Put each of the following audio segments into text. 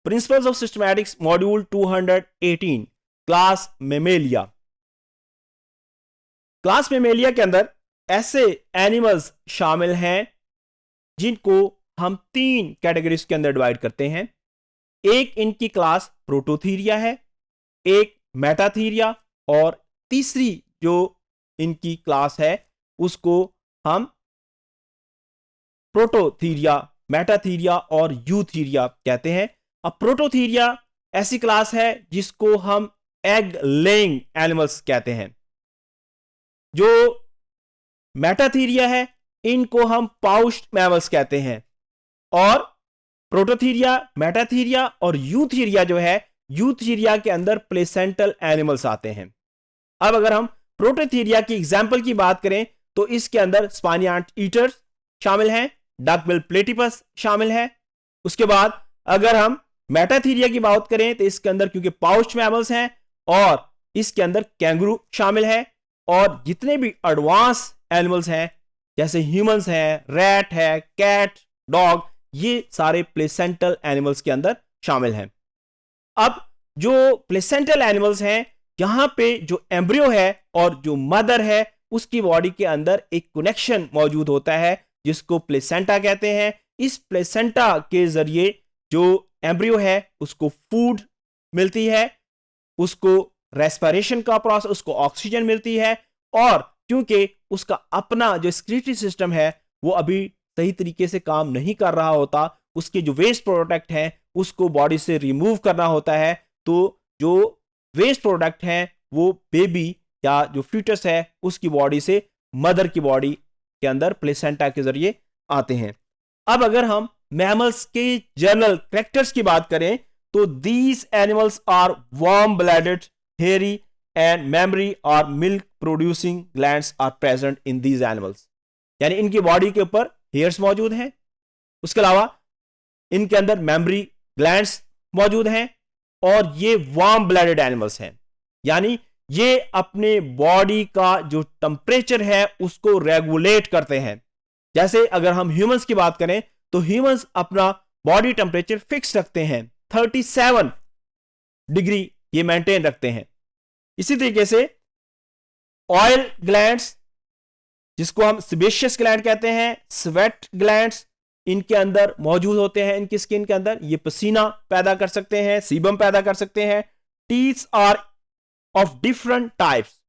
Principles of systematics module 218, class mammalia. Class mammalia के अंदर ऐसे एनिमल्स शामिल हैं जिनको हम 3 कैटेगरीज के अंदर डिवाइड करते हैं। एक इनकी क्लास प्रोटोथीरिया है, एक मेटाथीरिया, और तीसरी जो इनकी क्लास है उसको हम प्रोटोथीरिया, मेटाथीरिया और यूथीरिया कहते हैं। अब प्रोटोथीरिया ऐसी क्लास है जिसको हम एग लेइंग एनिमल्स कहते हैं। जो मेटाथीरिया है इनको हम पाउच्ड मैमल्स कहते हैं, और प्रोटोथीरिया, मेटाथीरिया और यूथीरिया जो है, यूथीरिया के अंदर प्लेसेंटल एनिमल्स आते हैं। अब अगर हम प्रोटोथीरिया की एग्जांपल की बात करें तो इसके अंदर स्पाइनी एंट ईटर्स शामिल हैं, डकबिल प्लेटिपस शामिल है। उसके बाद अगर हम मेटाथीरिया की बात करें तो इसके अंदर क्योंकि पाउच्ड मैमल्स हैं और इसके अंदर कैंगरू शामिल है, और जितने भी एडवांस एनिमल्स हैं जैसे ह्यूमंस हैं, रैट है, कैट, डॉग, ये सारे प्लेसेंटल एनिमल्स के अंदर शामिल हैं। अब जो प्लेसेंटल एनिमल्स हैं, यहां पे जो एम्ब्रियो है और जो मदर है उसकी बॉडी के अंदर एक कनेक्शन मौजूद होता है जिसको प्लेसेंटा कहते हैं। इस प्लेसेंटा के जरिए जो एम्ब्रियो है उसको फूड मिलती है, उसको रेस्पिरेशन का प्रोसेस, उसको ऑक्सीजन मिलती है, और क्योंकि उसका अपना जो एक्सक्रीटरी सिस्टम है वो अभी सही तरीके से काम नहीं कर रहा होता, उसके जो वेस्ट प्रोडक्ट हैं उसको बॉडी से रिमूव करना होता है, तो जो वेस्ट प्रोडक्ट हैं वो बेबी या जो फीटस है उसकी बॉडी से मदर की बॉडी के अंदर प्लेसेंटा के जरिए आते हैं। अब अगर हम मैमल्स के जनरल कैरेक्टर्स की बात करें तो these animals are warm blooded, hairy and mammary और milk producing glands are present in these animals. यानी इनकी बॉडी के ऊपर हेयर्स मौजूद हैं, उसके अलावा इनके अंदर मेमरी ग्लैंड्स मौजूद हैं, और ये वार्म ब्लडेड एनिमल्स हैं, यानी ये अपने बॉडी का जो टेम्परेचर है उसको रेगुलेट करते हैं। जैसे अगर हम ह्यूमंस की बात करें तो ह्यूमंस अपना बॉडी टेम्परेचर फिक्स रखते हैं, 37 डिग्री ये मेंटेन रखते हैं। इसी तरीके से ऑयल ग्लैंड्स, जिसको हम सेबेशियस ग्लैंड कहते हैं, स्वेट ग्लैंड्स इनके अंदर मौजूद होते हैं। इनकी स्किन के अंदर ये पसीना पैदा कर सकते हैं, सीबम पैदा कर सकते हैं। Teeth are of different types.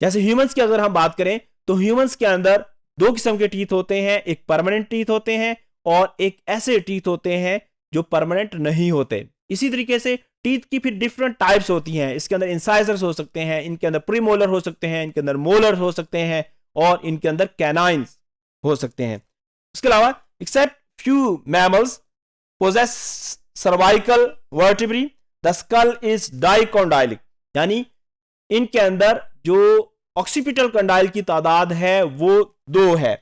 जैसे ह्यूमंस की अगर हम बात करें तो ह्यूमंस के अंदर 2 किस्म के टीथ होते हैं, एक परमानेंट टीथ होते हैं और एक ऐसे टीथ होते हैं जो परमानेंट नहीं होते। इसी तरीके से टीथ की फिर डिफरेंट टाइप्स होती हैं। इसके अंदर इंसाइजर्स हो सकते हैं, इनके अंदर प्रीमोलर हो सकते हैं, इनके अंदर मोलर हो सकते हैं, और इनके अंदर कैनाइन्स हो सकते हैं। इसके अलावा except few mammals possess cervical vertebrae, the skull is dicondylic, यानी इनके अंदर जो ऑक्सीपिटल कंडाइल की तादाद है वो 2 है।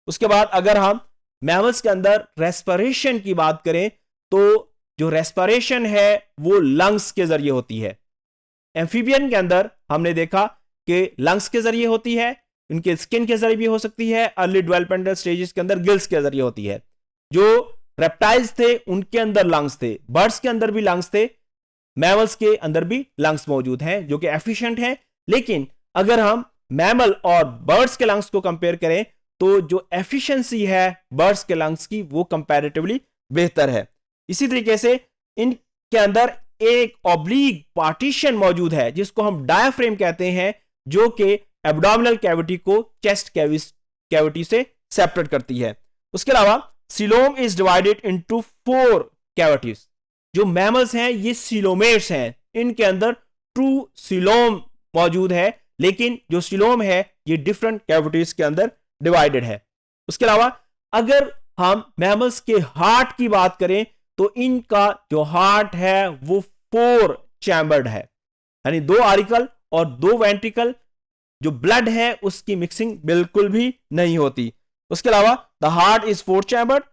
उसके बाद अगर हम मैमल्स के अंदर रेस्पिरेशन की बात करें तो जो रेस्पिरेशन है वो लंग्स के जरिए होती है। एम्फीबियन के अंदर हमने देखा कि लंग्स के जरिए होती है, इनके स्किन के जरिए भी हो सकती है, अर्ली डेवलपमेंटल स्टेजेस के अंदर गिल्स के जरिए होती है। जो रेप्टाइल्स थे उनके अंदर लंग्स थे, बर्ड्स के अंदर भी लंग्स थे, मैमल्स के अंदर भी लंग्स मौजूद हैं जो कि एफिशिएंट हैं। लेकिन अगर हम मैमल और बर्ड्स के लंग्स को कंपेयर करें तो जो एफिशिएंसी है बर्ड्स के लंग्स की वो कंपैरेटिवली बेहतर है। इसी तरीके से इनके अंदर एक ऑब्लिक पार्टीशन मौजूद है जिसको हम डायाफ्रेम कहते हैं, जो कि एब्डोमिनल कैविटी को चेस्ट कैविटी से सेपरेट करती है। उसके अलावा coelom is divided into 4 cavities. जो मैमल्स हैं ये सीलोमेट्स हैं, इनके अंदर ट्रू सीलोम मौजूद है, लेकिन जो सीलोम है ये डिफरेंट कैविटीज के अंदर डिवाइडेड है। उसके अलावा अगर हम मैमल्स के हार्ट की बात करें तो इनका जो हार्ट है वो 4 चैम्बर्ड है, यानी 2 आरिकल और 2 वेंट्रिकल। जो ब्लड है उसकी मिक्सिंग बिल्कुल भी नहीं होती। उसके अलावा the heart is 4 chambered,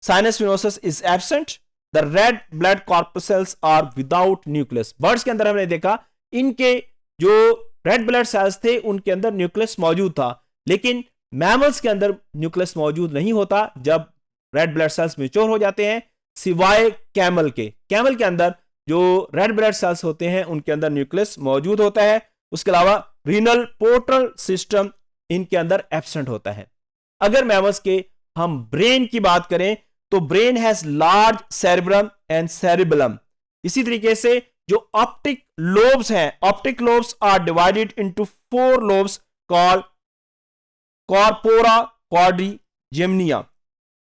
sinus venosus is absent, the red blood corpuscles are without nucleus. Birds के अंदर हमने देखा इनके जो रेड ब्लड सेल्स थे उनके अंदर न्यूक्लियस मौजूद था, लेकिन मैमल्स के अंदर न्यूक्लियस मौजूद नहीं होता। जब रेड ब्लड सेल्स मैच्योर हो जाते हैं, सिवाय कैमल के अंदर जो रेड ब्लड सेल्स होते हैं उनके अंदर न्यूक्लियस मौजूद होता है। उसके अलावा रीनल पोर्टल सिस्टम इनके अंदर एब्सेंट होता है। अगर मैमल्स के हम ब्रेन की बात करें तो brain has large cerebrum and cerebellum. इसी तरीके से जो ऑप्टिक लोब्स हैं, optic lobes are divided into 4 lobes called corpora quadrigemina.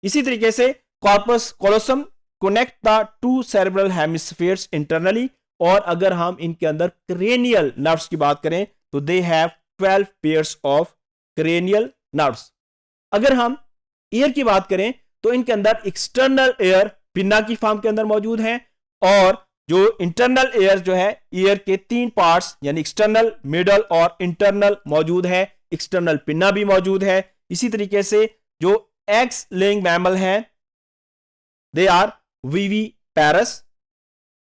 इसी तरीके से corpus callosum connect the 2 cerebral hemispheres internally. और अगर हम इनके अंदर क्रेनियल नर्व्स की बात करें तो they have 12 pairs of cranial nerves. अगर हम ईयर की बात करें तो इनके अंदर एक्सटर्नल एयर पिन्ना की फॉर्म के अंदर मौजूद है, और जो इंटरनल एयर जो है ईयर के 3 पार्ट्स यानी एक्सटर्नल, मिडल और इंटरनल मौजूद है। एक्सटर्नल पिन्ना भी मौजूद है। इसी तरीके से जो एग्स लेइंग मैमल हैं they are viviparous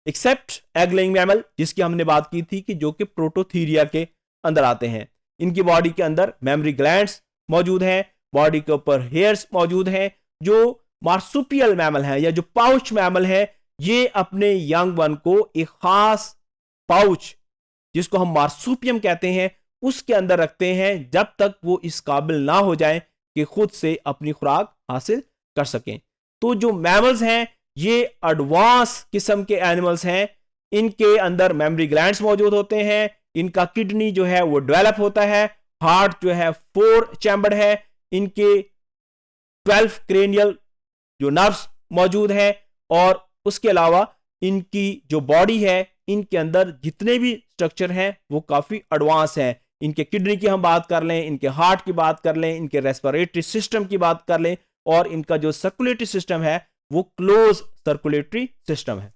except egg laying mammal, जिसकी हमने बात की थी कि जो कि प्रोटोथीरिया के अंदर आते हैं। इनकी बॉडी के अंदर मेमोरी ग्लैंड्स मौजूद हैं, बॉडी के ऊपर हेयर्स मौजूद हैं। जो मार्सुपियल मैमल है या जो पाउच मैमल है ये अपने यंग वन को एक खास पाउच जिसको हम मार्सुपियम कहते हैं उसके अंदर रखते हैं जब तक वो इस काबिल ना हो जाए कि खुद से अपनी खुराक हासिल कर सकें। तो जो मैमल्स हैं ये एडवांस किस्म के एनिमल्स हैं। इनके अंदर मेमोरी ग्लैंड्स मौजूद होते हैं, इनका किडनी जो है वो डेवलप होता है, हार्ट जो है 4 चैम्बर्ड है, इनके 12 क्रेनियल जो नर्व्स मौजूद हैं, और उसके अलावा इनकी जो बॉडी है इनके अंदर जितने भी स्ट्रक्चर हैं वो काफी एडवांस हैं। इनके किडनी की हम बात कर लें, इनके हार्ट की बात कर लें, इनके रेस्पिरेटरी सिस्टम की बात कर लें, और इनका जो सर्कुलेटरी सिस्टम है वो क्लोज सर्कुलेटरी सिस्टम है।